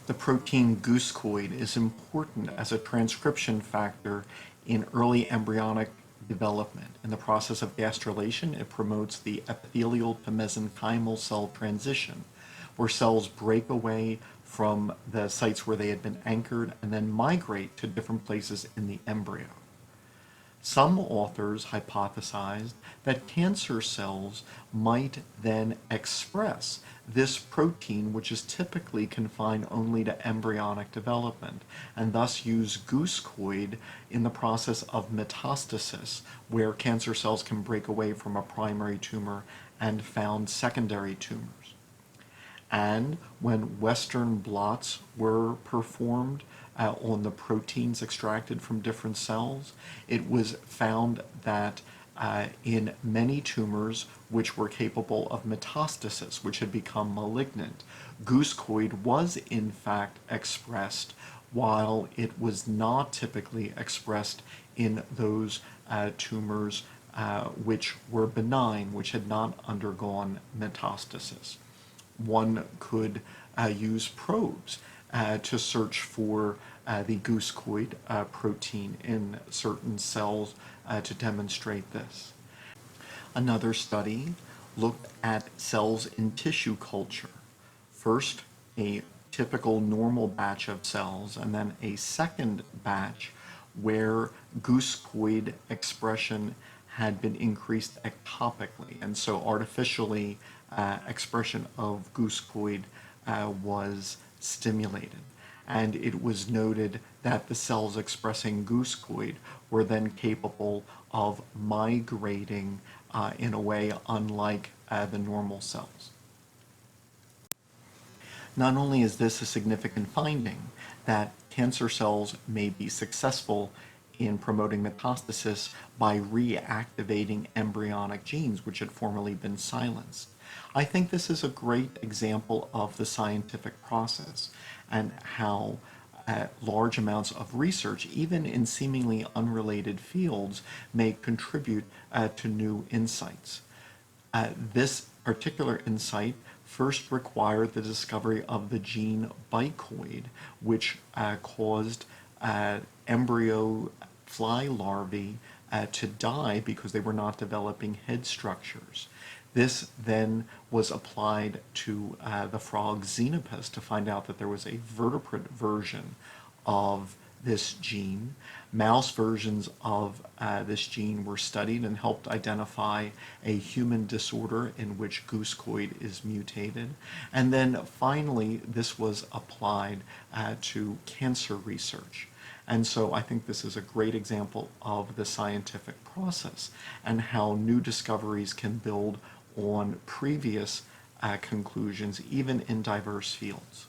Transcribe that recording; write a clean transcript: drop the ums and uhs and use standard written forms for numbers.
The protein goosecoid is important as a transcription factor in early embryonic development. In the process of gastrulation, it promotes the epithelial to mesenchymal cell transition, where cells break away from the sites where they had been anchored and then migrate to different places in the embryo. Some authors hypothesized that cancer cells might then express this protein, which is typically confined only to embryonic development, and thus use goosecoid in the process of metastasis, where cancer cells can break away from a primary tumor and found secondary tumors. And when Western blots were performed on the proteins extracted from different cells, it was found that in many tumors which were capable of metastasis, which had become malignant, goosecoid was in fact expressed, while it was not typically expressed in those tumors which were benign, which had not undergone metastasis. One could use probes to search for the goosecoid protein in certain cells to demonstrate this. Another study looked at cells in tissue culture. First, a typical normal batch of cells, and then a second batch where goosecoid expression had been increased ectopically, and so artificially expression of goosecoid was stimulated. And it was noted that the cells expressing goosecoid were then capable of migrating in a way unlike the normal cells. Not only is this a significant finding that cancer cells may be successful in promoting metastasis by reactivating embryonic genes which had formerly been silenced. I think this is a great example of the scientific process and how large amounts of research, even in seemingly unrelated fields, may contribute to new insights. This particular insight first required the discovery of the gene bicoid, which caused embryo fly larvae to die because they were not developing head structures. This then was applied to the frog Xenopus to find out that there was a vertebrate version of this gene. Mouse versions of this gene were studied and helped identify a human disorder in which goosecoid is mutated. And then finally, this was applied to cancer research. And so I think this is a great example of the scientific process and how new discoveries can build on previous conclusions, even in diverse fields.